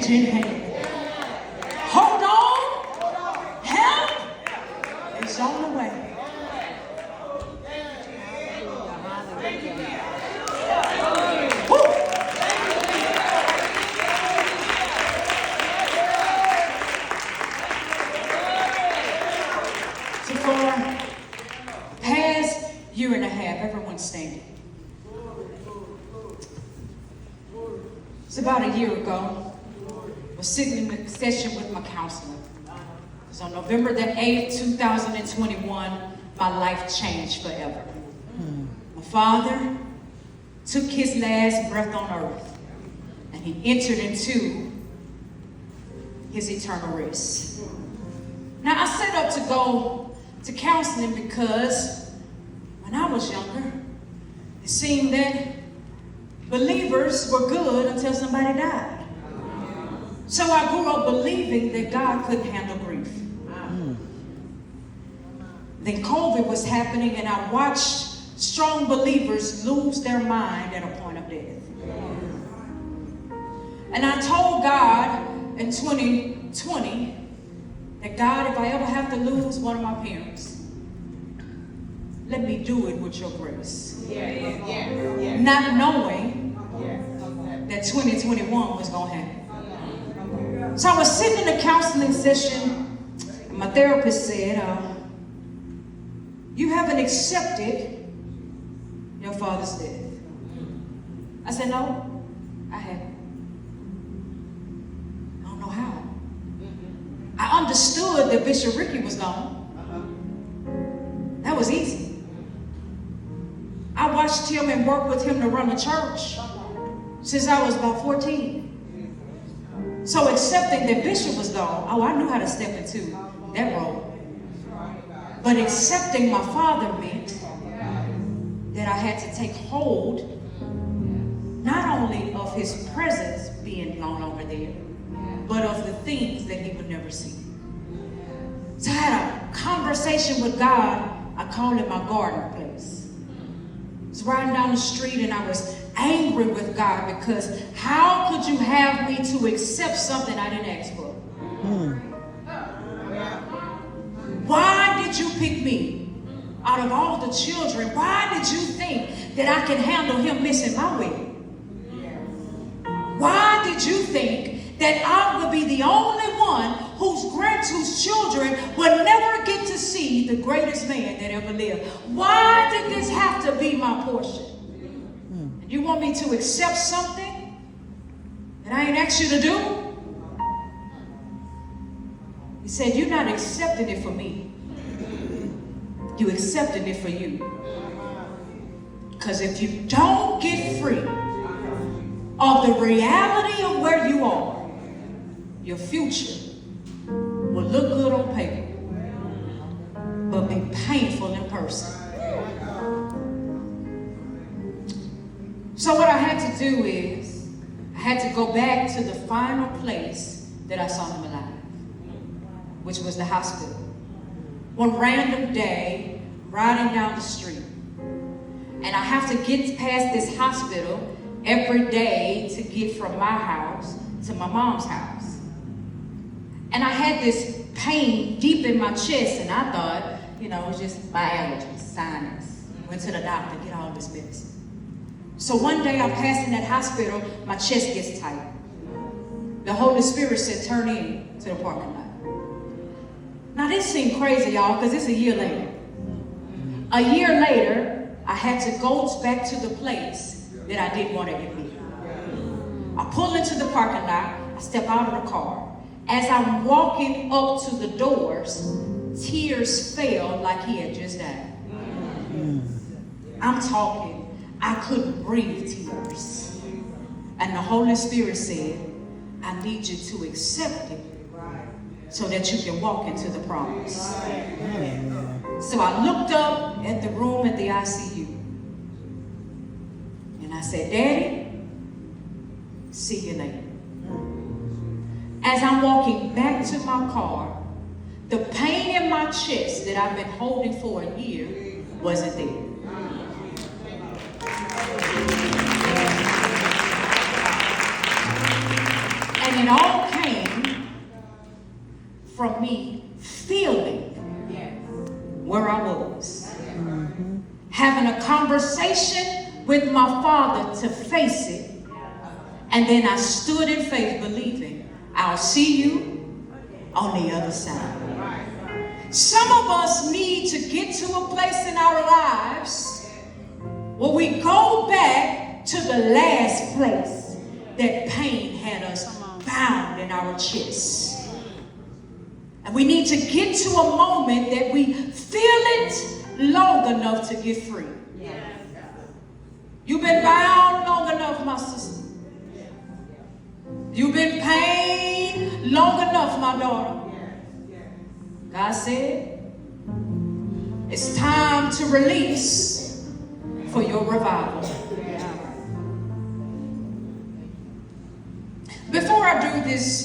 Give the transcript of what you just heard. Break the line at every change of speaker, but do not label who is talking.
change in hand. Hold on. Help is on the way. Woo. So for the past year and a half, everyone's standing. It's about a year ago. I was sitting in a session with my counselor. It was on November the 8th, 2021. My life changed forever. My father took his last breath on earth, and he entered into his eternal rest. Now, I set up to go to counseling because when I was younger, it seemed that believers were good until somebody died. So I grew up believing that God couldn't handle grief. Then COVID was happening, and I watched strong believers lose their mind at a point of death. And I told God in 2020 that, God, if I ever have to lose one of my parents, let me do it with your grace. Not knowing that 2021 was going to happen. So I was sitting in a counseling session, and my therapist said, you haven't accepted your father's death. I said, no, I haven't. I don't know how. I understood that Bishop Ricky was gone. That was easy. I watched him and worked with him to run the church since I was about 14. So accepting that Bishop was gone, I knew how to step into that role. But accepting my father meant that I had to take hold not only of his presence being no longer there, but of the things that he would never see. So I had a conversation with God. I call it my garden place. I was riding down the street and I was angry with God because how could you have me to accept something I didn't ask for? Why did you pick me out of all the children? Why did you think that I can handle him missing my wedding? Why did you think that I would be the only one whose children would never get to see the greatest man that ever lived? Why did this have to be my portion? You want me to accept something that I ain't asked you to do? He said, you're not accepting it for me. You accepting it for you. Because if you don't get free of the reality of where you are, your future will look good on paper, but be painful in person. So what I had to do is, I had to go back to the final place that I saw him alive, which was the hospital. One random day, riding down the street, and I have to get past this hospital every day to get from my house to my mom's house. And I had this pain deep in my chest, and I thought, it was just my allergies, sinus. Went to the doctor, get all this medicine. So one day I'm passing that hospital, my chest gets tight. The Holy Spirit said, turn in to the parking lot. Now this seemed crazy, y'all, because it's a year later. A year later, I had to go back to the place that I didn't want to admit. I pull into the parking lot, I step out of the car. As I'm walking up to the doors, tears fell like he had just died. I'm talking, I couldn't breathe tears. And the Holy Spirit said, I need you to accept it so that you can walk into the promise. So I looked up at the room at the ICU. And I said, Daddy, see you later. As I'm walking back to my car, the pain in my chest that I've been holding for a year wasn't there. And it all came from me feeling where I was. Having a conversation with my Father to face it. And then I stood in faith believing I'll see you on the other side. Some of us need to get to a place in our lives where we go back to the last place that pain had us bound in our chests. And we need to get to a moment that we feel it long enough to get free. You've been bound long enough, my sister. You've been pained long enough, my daughter. God said, it's time to release for your revival. Before I do this,